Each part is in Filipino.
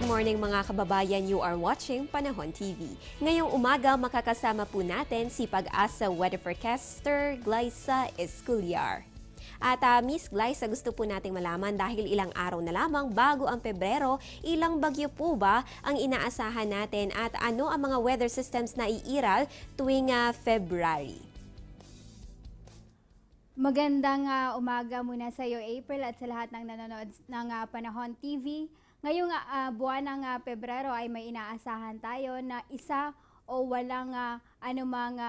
morning mga kababayan, you are watching Panahon TV. Ngayong umaga makakasama po natin si Pag-asa weather forecaster Glyza Esculiar. At Miss Glyza, gusto po nating malaman dahil ilang araw na lamang bago ang Pebrero, ilang bagyo po ba ang inaasahan natin at ano ang mga weather systems na iiral tuwing February? Magandang umaga muna sa iyo, April, at sa lahat ng nanonood ng Panahon TV. Ngayong buwan ng Pebrero ay may inaasahan tayo na isa o walang anumang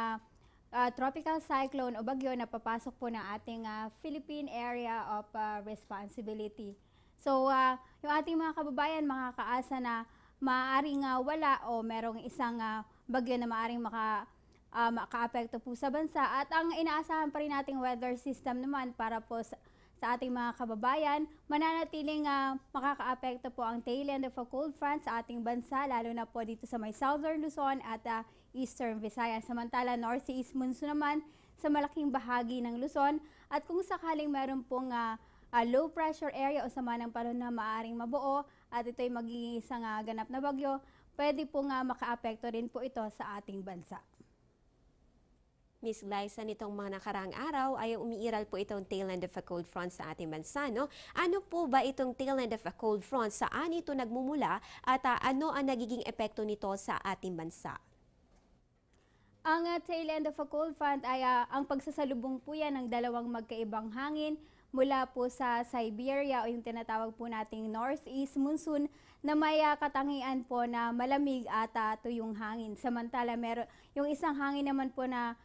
tropical cyclone o bagyo na papasok po ng ating Philippine Area of Responsibility. So, yung ating mga kababayan makakaasa na maaaring wala o merong isang bagyo na maaaring makaapekto po sa bansa, at ang inaasahan pa rin nating weather system naman para po sa ating mga kababayan, mananatiling makakaapekto po ang tail end of a cold front sa ating bansa, lalo na po dito sa may southern Luzon at eastern Visayas. Samantala, northeast monsoon naman sa malaking bahagi ng Luzon, at kung sakaling meron pong low pressure area o sama ng panahon na maaaring mabuo at ito'y magiging isang ganap na bagyo, pwede pong makaapekto rin po ito sa ating bansa. Miss Glyza, nitong mga nakaraang araw ay umiiral po itong tail end of a cold front sa ating bansa, no? Ano po ba itong tail end of a cold front? Saan ito nagmumula at ano ang nagiging epekto nito sa ating bansa? Ang tail end of a cold front ay ang pagsasalubong po yan ng dalawang magkaibang hangin mula po sa Siberia o yung tinatawag po nating northeast monsoon na may katangian po na malamig at tuyong hangin. Samantala, yung isang hangin naman po na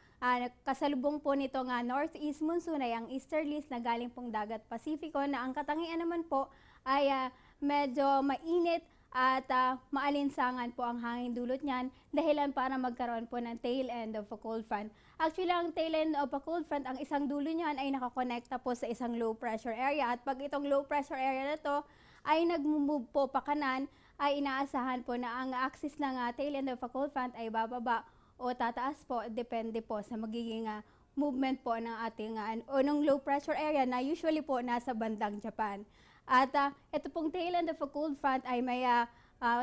kasalubong po nito northeast monsoon ay ang easterlies na galing pong dagat Pasifiko, na ang katangian naman po ay medyo mainit at maalinsangan po ang hangin dulot niyan, dahilan para magkaroon po ng tail end of a cold front. Actually, ang tail end of a cold front, ang isang dulo niyan ay nakakonekta po sa isang low pressure area, at pag itong low pressure area na to ay nag-move po pa kanan, ay inaasahan po na ang axis ng tail end of a cold front ay bababa o tataas po, depende po sa magiging movement po ng ating o ng low pressure area na usually po nasa bandang Japan. At ito pong tail end of a cold front ay may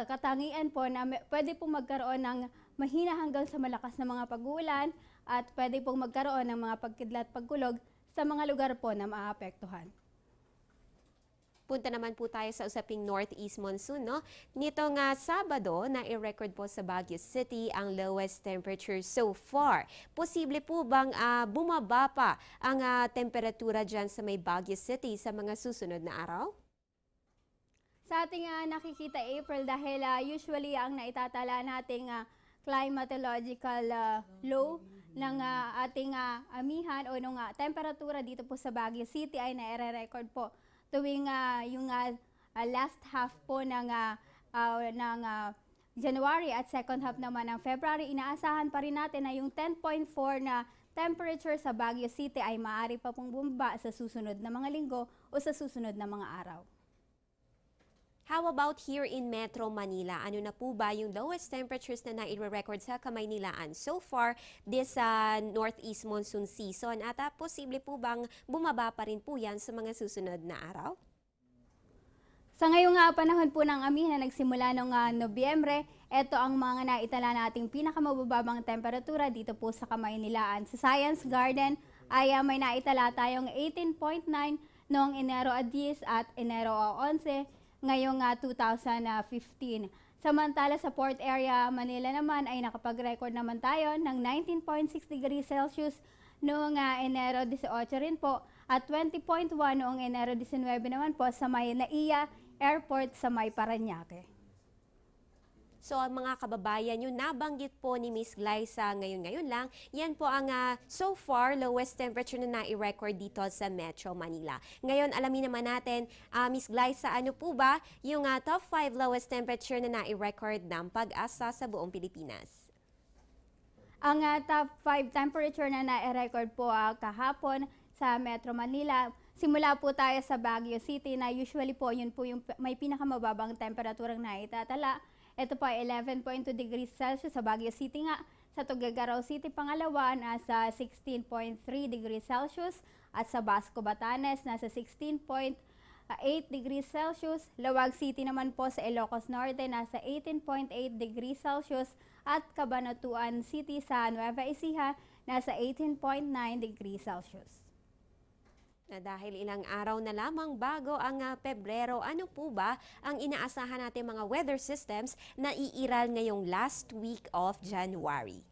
katangian po na pwede pong magkaroon ng mahina hanggang sa malakas na mga pag-uulan, at pwede pong magkaroon ng mga pagkidlat, pagkulog sa mga lugar po na maapektuhan. Punta naman po tayo sa usaping northeast monsoon, no? Nitong Sabado na i-record po sa Baguio City ang lowest temperature so far. Posible po bang bumaba pa ang temperatura dyan sa may Baguio City sa mga susunod na araw? Sa ating nakikita, April, dahil usually ang naitatala nating climatological low ng ating amihan o ng temperatura dito po sa Baguio City ay nai-record po tuwing yung last half po ng January at second half naman ng February. Inaasahan pa rin natin na yung 10.4 na temperature sa Baguio City ay maaari pa pong bumaba sa susunod na mga linggo o sa susunod na mga araw. How about here in Metro Manila? Ano na po ba yung lowest temperatures na nai-record sa Kamaynilaan so far this northeast monsoon season? At posible po bang bumaba pa rin po yan sa mga susunod na araw? Sa ngayong panahon po ng amihan na nagsimula noong Nobyembre, ito ang mga naitala nating pinakamababang temperatura dito po sa Kamaynilaan. Sa Science Garden ay may naitala tayong 18.9 noong Enero 10 at Enero 11. Ngayong 2015. Samantala sa port area Manila naman ay nakapag-record naman tayo ng 19.6 degrees Celsius noong Enero 18 rin po, at 20.1 noong Enero 19 naman po sa may NAIA Airport sa may Parañaque. So mga kababayan, yung nabanggit po ni Miss Glyza ngayon lang, yan po ang so far lowest temperature na nai-record dito sa Metro Manila. Ngayon, alamin naman natin, Miss Glyza, ano po ba yung top 5 lowest temperature na nai-record ng Pag-asa sa buong Pilipinas? Ang top 5 temperature na nai-record po kahapon sa Metro Manila, simula po tayo sa Baguio City na usually po yun po yung may pinakamababang temperaturang naitatala. Ito po ay 11.2 degrees Celsius sa Baguio City nga. Sa Tuguegarao City, pangalawa, nasa 16.3 degrees Celsius. At sa Basco, Batanes, nasa 16.2 8 degrees Celsius. Lawag City naman po sa Ilocos Norte nasa 18.8 degrees Celsius at Cabanatuan City sa Nueva Ecija nasa 18.9 degrees Celsius. Na dahil ilang araw na lamang bago ang Pebrero, ano po ba ang inaasahan natin mga weather systems na iiral ngayong last week of January?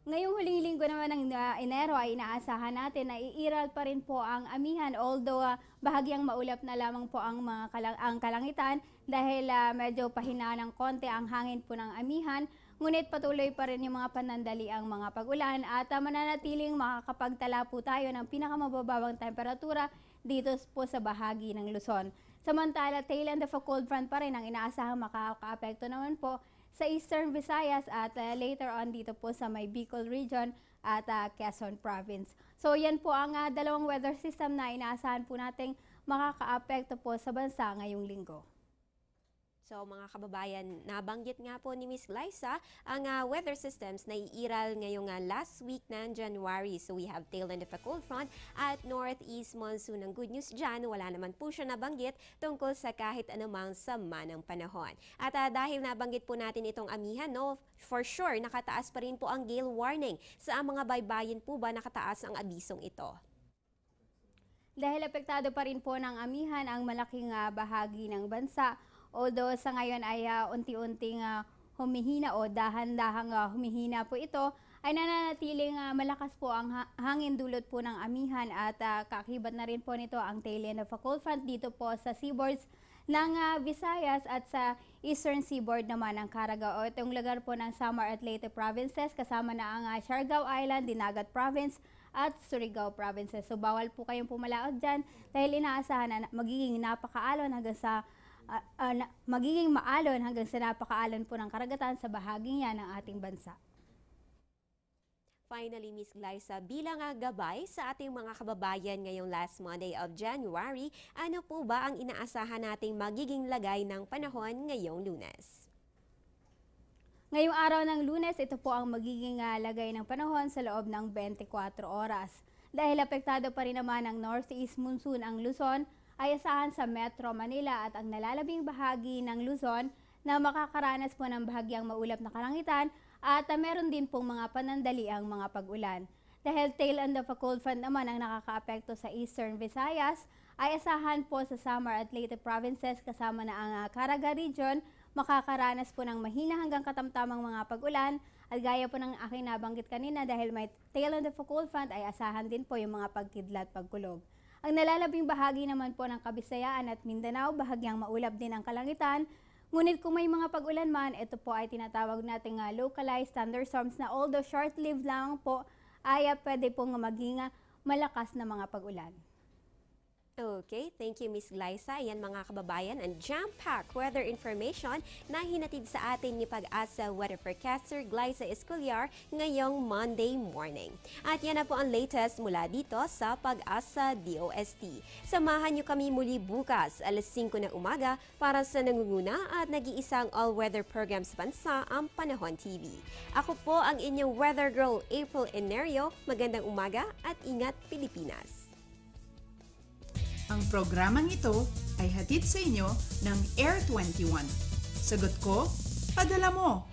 Ngayong huling linggo naman ng Enero ay inaasahan natin na iiral pa rin po ang amihan, although bahagyang maulap na lamang po ang ang kalangitan dahil medyo pahina ng konti ang hangin po ng amihan. Ngunit patuloy pa rin yung mga panandaliang mga pag-ulan at mananatiling makakapagtala po tayo ng pinakamababawang temperatura dito po sa bahagi ng Luzon. Samantala, tail end of a cold front pa rin ang inaasahang makaka-apekto naman po sa Eastern Visayas at later on dito po sa may Bicol region at Quezon Province. So yan po ang dalawang weather system na inaasahan po nating makaka-apekto po sa bansa ngayong linggo. So mga kababayan, nabanggit nga po ni Miss Glyza ang weather systems na iiral ngayong last week ng January. So we have tail end of a cold front at northeast monsoon. Ang good news dyan, wala naman po siya nabanggit tungkol sa kahit anumang sama ng panahon. At dahil nabanggit po natin itong amihan, no, for sure nakataas pa rin po ang gale warning. Sa mga baybayin po ba nakataas ang abisong ito? Dahil apektado pa rin po ng amihan ang malaking bahagi ng bansa. Although sa ngayon ay unti-unting humihina o dahan-dahang humihina po ito, ay nananatiling malakas po ang hangin dulot po ng amihan at kakibat na rin po nito ang tail end of a cold front dito po sa seaboards ng Visayas at sa eastern seaboard naman ng Caragao. Itong lugar po ng Samar at Leyte provinces kasama na ang Siargao Island, Dinagat Province at Surigao provinces. So bawal po kayong pumalaot dyan dahil inaasahan na magiging napakaalon hanggang sa magiging maalon hanggang sa napakaalon po ng karagatan sa bahaging yan ng ating bansa. Finally, Miss Glyza, bilang gabay sa ating mga kababayan ngayong last Monday of January, ano po ba ang inaasahan nating magiging lagay ng panahon ngayong Lunes? Ngayong araw ng Lunes, ito po ang magiging lagay ng panahon sa loob ng 24 oras. Dahil apektado pa rin naman ng northeast monsoon ang Luzon, ay asahan sa Metro Manila at ang nalalabing bahagi ng Luzon na makakaranas po ng bahagyang maulap na kalangitan at meron din pong mga panandaliang mga pag-ulan. Dahil tail end of a cold front naman ang nakakaapekto sa Eastern Visayas, ay asahan po sa Samar at Leyte provinces kasama na ang Caraga region makakaranas po ng mahina hanggang katamtamang mga pag-ulan at gaya po ng aking nabanggit kanina dahil may tail end of a cold front ay asahan din po yung mga pagkidlat pagkulog. Ang nalalabing bahagi naman po ng Kabisayaan at Mindanao, bahagyang maulap din ang kalangitan. Ngunit kung may mga pag-ulan man, ito po ay tinatawag nating localized thunderstorms na although short-lived lang po, ay pwede pong maging malakas na mga pag-ulan. Okay, thank you Miss Glyza. Yan mga kababayan, ang jam-packed weather information na hinatid sa atin ni Pag-asa weather forecaster Glyza Esculiar ngayong Monday morning. At yan na po ang latest mula dito sa Pag-asa DOST. Samahan niyo kami muli bukas alas 5 ng umaga para sa nangunguna at nag-iisang all-weather program sa bansa, ang Panahon TV. Ako po ang inyong weather girl April Enerio. Magandang umaga at ingat Pilipinas! Ang programang ito ay hatid sa inyo ng Air 21. Sagot ko, padala mo!